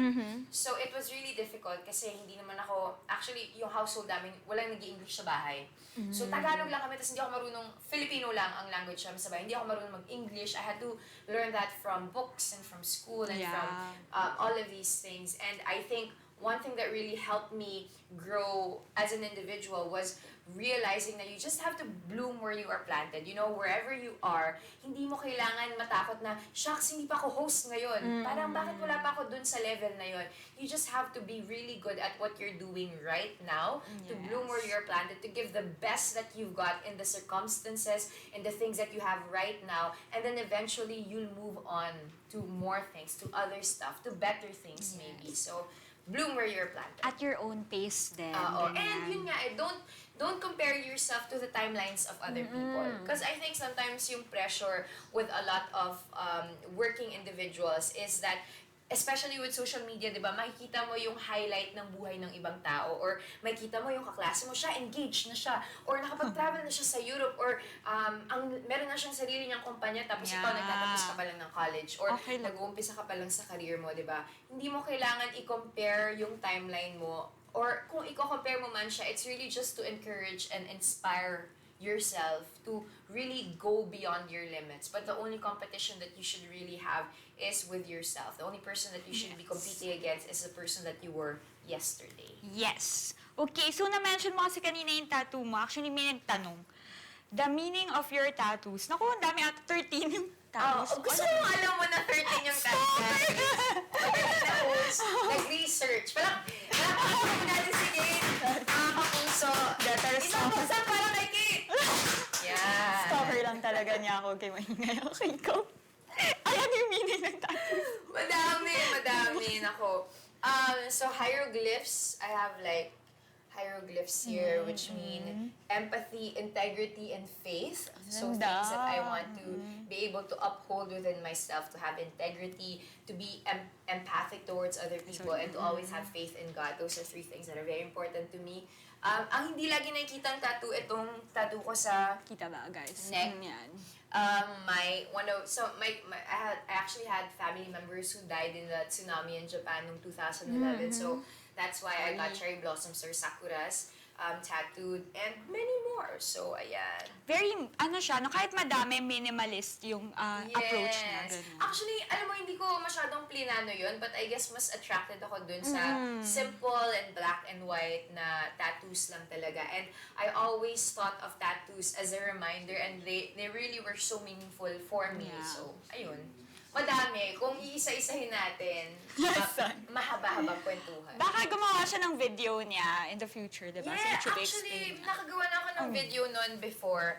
So it was really difficult kasi hindi naman ako, actually yung household namin, walang nag-i-English sa bahay. So Tagalog lang kami, tapos hindi ako marunong, Filipino lang ang language namin sa bahay. Hindi ako marunong mag-English. I had to learn that from books and from school and from all of these things. And I think one thing that really helped me grow as an individual was realizing that you just have to bloom where you are planted. You know, wherever you are, hindi mo kailangan matakot na, shucks, hindi pa ako host ngayon. Parang bakit wala pa ako dun sa level na yun? You just have to be really good at what you're doing right now to bloom where you're planted, to give the best that you've got in the circumstances and the things that you have right now. And then eventually, you'll move on to more things, to other stuff, to better things maybe. So, bloom where you're planted. At your own pace din. And yun nga, don't compare yourself to the timelines of other people. Because I think sometimes yung pressure with a lot of working individuals is that, especially with social media, di ba, makikita mo yung highlight ng buhay ng ibang tao or makikita mo yung kaklase mo, siya engaged na siya or nakapag-travel na siya sa Europe or meron na siyang sarili niyang kumpanya tapos ikaw nagtatapos ka pa lang ng college or nag-uumpisa ka pa lang sa career mo, di ba? Hindi mo kailangan i-compare yung timeline mo or kung i-compare mo man siya, it's really just to encourage and inspire yourself to really go beyond your limits. But the only competition that you should really have is with yourself. The only person that you should be competing against is the person that you were yesterday. Yes. Okay, so na-mention mo kasi kanina yung tattoo mo. Actually, may nagtanong. The meaning of your tattoos. Naku, ang dami at 13 yung tattoos. Gusto mo alam mo na 13 yung tattoos. Nag-research. Palakpakan natin si Kate. Mga kapuso. Isang buksan para kay Kate. Yan. Stalker lang talaga niya ako. Okay, maingay ako kay ko. Ayan yung meaning ng tattoos. Madami. Nako. So, hieroglyphs. I have like hieroglyphs here which mean empathy, integrity, and faith. So things that I want to be able to uphold within myself, to have integrity, to be empathic towards other people, and to always have faith in God. Those are three things that are very important to me. Ang hindi lagi nakikita ang tattoo, itong tattoo ko sa Kita ba, guys? neck. Yan. I actually had family members who died in the tsunami in Japan noong 2011. So that's why I got cherry blossoms or sakuras tattooed and many more. So ayan. Very, siya, no, kahit madami, minimalist yung approach niya. Ganun. Actually, alam mo, hindi ko masyadong plinano yun, but I guess mas attracted ako dun sa simple and black and white na tattoos lang talaga. And I always thought of tattoos as a reminder and they really were so meaningful for me. Yeah. So, ayun. Madami. Kung iisa-isahin natin, mahaba-habang kwentuhan. Baka gumawa siya ng video niya in the future, di ba? Yeah, So, actually, nakagawa na ako ng video noon before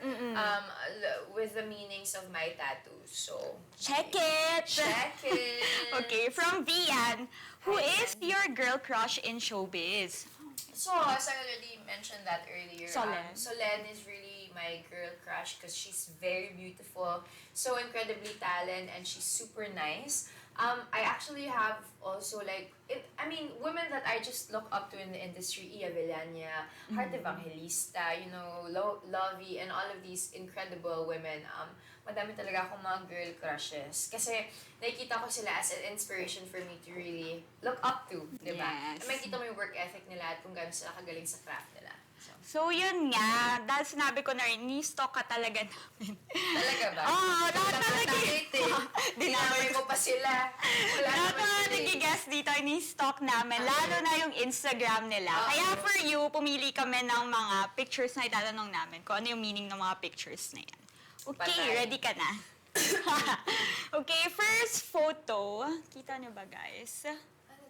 with the meanings of my tattoos. So, check it! check it! Okay, from Vian, who is your girl crush in showbiz? So, as I already mentioned that earlier, Solen. Solen is really my girl crush because she's very beautiful, so incredibly talented, and she's super nice. I actually have also women that I just look up to in the industry, Ia Villania, Heart Evangelista, Lovey, and all of these incredible women. Madami talaga akong mga girl crushes. Kasi nakikita ko sila as an inspiration for me to really look up to, di ba? Yes. Makikita mo yung work ethic nila at kung gaano sila kagaling sa craft nila. So, yun nga. Dahil sinabi ko na rin, ni-stalk ka talaga namin. Talaga ba? Oo, lahat na Dinamay mo pa sila. Wala lahat naman na sila eh. nag-guest dito, ni-stalk namin. Lalo na yung Instagram nila. Kaya for you, pumili kami ng mga pictures na itatanong namin kung ano yung meaning ng mga pictures na yan. Okay, Patay. ready ka na? Okay, first photo. Kita niyo ba, guys?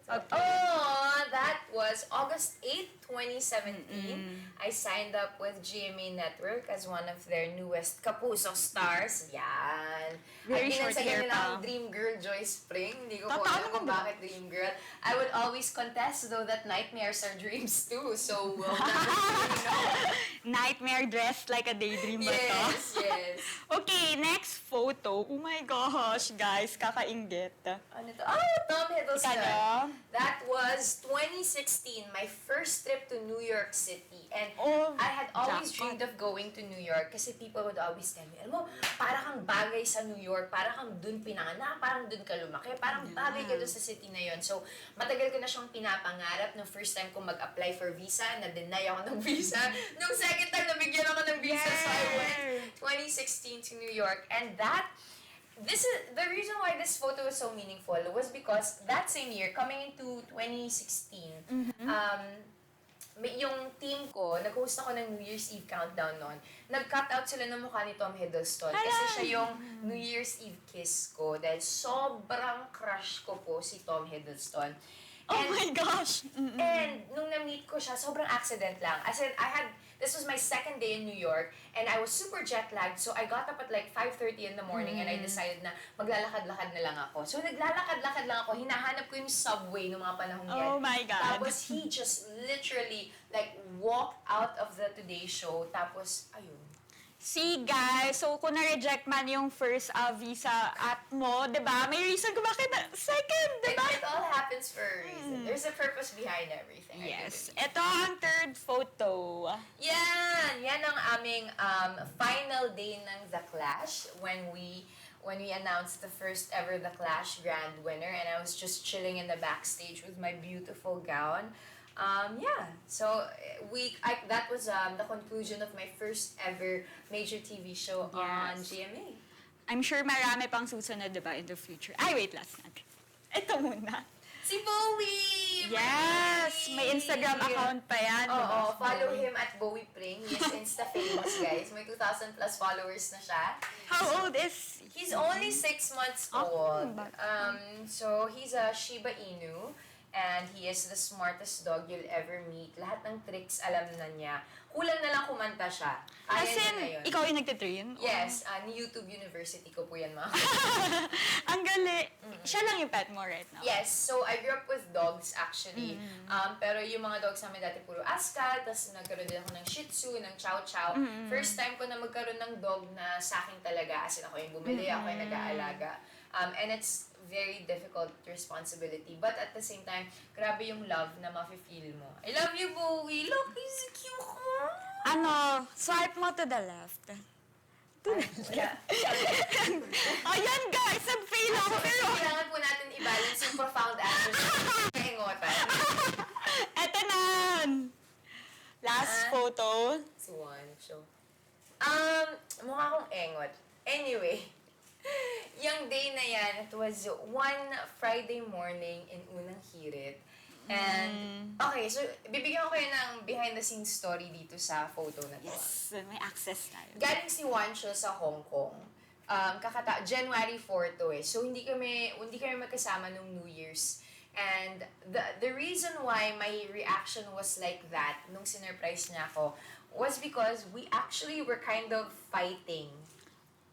Oh, that was August 8, 2017. I signed up with GMA Network as one of their newest Kapuso stars. Yan. Very At short hair nila pa. ang dream girl Joyce Pring. Hindi ko po Totoo alam naman kung ba? bakit dream girl. I would always contest, though that nightmares are dreams too. So, we'll never really know. Nightmare dressed like a daydream ba to? Yes, yes. Okay, next photo. Oh my gosh, guys, kakainggit. Ano to? Oh, Tom Hiddleston. Kano? That was 2016, my first trip to New York City. And Oh, I had always jackpot. dreamed of going to New York kasi people would always tell me, alam mo, para kang bagay sa New York, para kang dun pinanganak, parang dun ka lumaki, parang bagay ka dun sa city na yon. So, matagal ko na siyang pinapangarap. Nung first time ko mag-apply for visa, na-deny ako ng visa. Nung second time, nabigyan ako ng visa. So, I went 2016 to New York. And this is the reason why this photo was so meaningful was because that same year, coming into 2016, yung team ko, nag-host ako ng New Year's Eve countdown noon. Nag-cut out sila ng mukha ni Tom Hiddleston kasi siya yung New Year's Eve kiss ko dahil sobrang crush ko po si Tom Hiddleston. Oh my gosh! And nung na-meet ko siya, sobrang accident lang. As in, this was my second day in New York, and I was super jet-lagged, so I got up at like 5:30 in the morning, and I decided na maglalakad-lakad na lang ako. So naglalakad-lakad lang ako, hinahanap ko yung subway ng mga panahon yan. Oh my God. Tapos he just literally like walked out of the Today Show, tapos ayun. See, guys, so kung na-reject man yung first visa at mo, di ba? May reason kung bakit second, di ba? It all happens for a reason. There's a purpose behind everything. I Yes. believe. Ito ang third photo. Yan ang aming final day ng The Clash when we announced the first ever The Clash grand winner, and I was just chilling in the backstage with my beautiful gown. So that was the conclusion of my first ever major TV show on Yes. GMA. I'm sure marami pang susunod, di ba, in the future. Ay, wait, last natin. Ito muna. Si Bowie! Yes! May Instagram account pa yan. di ba? Oo, follow him at Bowie Pring. He's Insta famous, guys. May 2,000 plus followers na siya. How old is He's only 6 months old. So he's a Shiba Inu. And he is the smartest dog you'll ever meet. Lahat ng tricks alam na niya. Kulang na lang kumanta siya. As Kaya in, niya na yun. ikaw yung nagtitrain? Yes, ni YouTube University ko po yan, mga Ang gali. Siya lang yung pet mo right now? Yes, so I grew up with dogs actually. Pero yung mga dogs namin dati puro Aska, tapos nagkaroon din ako ng Shih Tzu, ng Chow Chow. First time ko na magkaroon ng dog na sa akin talaga, as in ako yung bumili, ako yung nag-aalaga. And it's very difficult responsibility. But at the same time, grabe yung love na mafe-feel mo. I love you, Bowie! Look, he's cute! Ano, swipe mo to the left. Yeah. Ayan guys, nag-fail ako. Pero, Kailangan po natin i-balance yung profound answers. Kaingotan. eto na. Last photo. Si Juancho. Mukha akong engot. Anyway, yung day na yan, it was one Friday morning in Unang Hirit. And, okay, so bibigyan ko kayo ng behind-the-scenes story dito sa photo na to. Yes, may access tayo. Galing si Juancho sa Hong Kong. January 4 to eh. So, hindi kami magkasama nung New Year's. And the reason why my reaction was like that nung sinurprise niya ako was because we actually were kind of fighting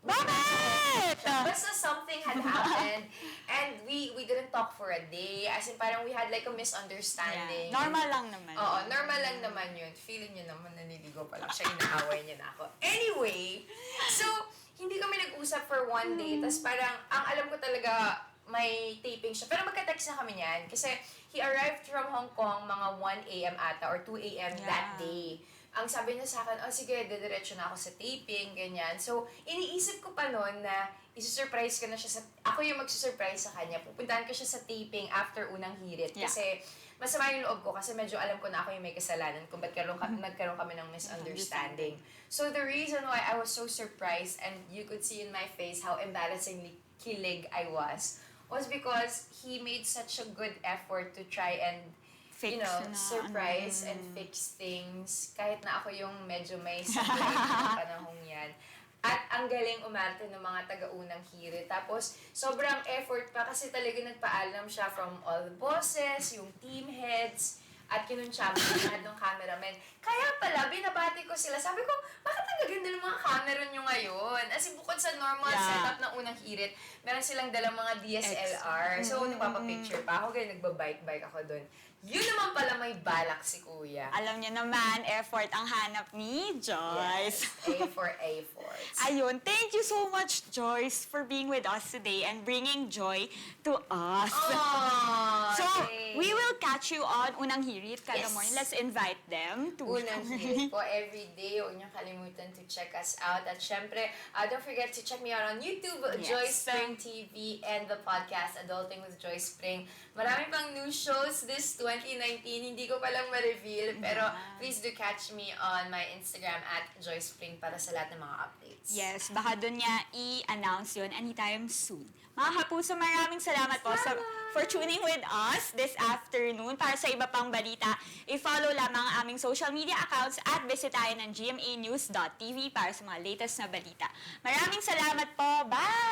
Bakit? Basta something had happened and we didn't talk for a day. As in parang we had like a misunderstanding. Normal lang naman. Oo, normal lang naman yun. Feeling niyo naman naniligaw pa lang siya, inaaway niya na ako. Anyway, so hindi kami nag-usap for one day. Tapos parang, ang alam ko talaga, may taping siya. Pero magka-text na kami niyan. Kasi he arrived from Hong Kong mga 1 a.m. ata or 2 a.m. that day. Ang sabi niya sa akin, oh sige, dediretso na ako sa taping, ganyan. So, iniisip ko pa noon na isusurprise ko na siya sa... Ako yung magsusurprise sa kanya. Pupuntahan ko siya sa taping after unang hirit. Kasi masama yung loob ko kasi medyo alam ko na ako yung may kasalanan kung ba't nagkaroon kami ng misunderstanding. So, the reason why I was so surprised and you could see in my face how embarrassingly kilig I was because he made such a good effort to try and surprise and fix things. Kahit na ako yung medyo may sablay ng panahong yan. At ang galing umarte ng mga taga-unang hirit. Tapos, sobrang effort pa kasi talaga nagpaalam siya from all the bosses, yung team heads, at kinuntsaba lahat ng cameraman. Kaya pala, binabati ko sila. Sabi ko, bakit ang gaganda ng mga camera nyo ngayon? As in, bukod sa normal setup ng unang hirit, meron silang dalang mga DSLR. So, nagpapapicture pa ako, kaya nagbabike-bike ako doon. Yun naman pala may balak si Kuya. Alam niyo naman, effort ang hanap ni Joyce. Yes, A for efforts. Ayun, thank you so much, Joyce, for being with us today and bringing joy to us. Aww, So, we will catch you on Unang Hirit kada Yes. morning. Let's invite them to Unang hirit po every day. Huwag niyong kalimutan to check us out. At syempre, don't forget to check me out on YouTube, Yes. Joyce Pring TV, and the podcast, Adulting with Joyce Pring. Marami pang new shows this 2019. Hindi ko palang ma-reveal. Pero please do catch me on my Instagram at Joyce Pring para sa lahat ng mga updates. Yes, baka doon niya i-announce yun anytime soon. Mga kapuso, maraming salamat po for tuning with us this afternoon. Para sa iba pang balita, i-follow lamang ang aming social media accounts at bisitahin ang gmanews.tv para sa mga latest na balita. Maraming salamat po. Bye!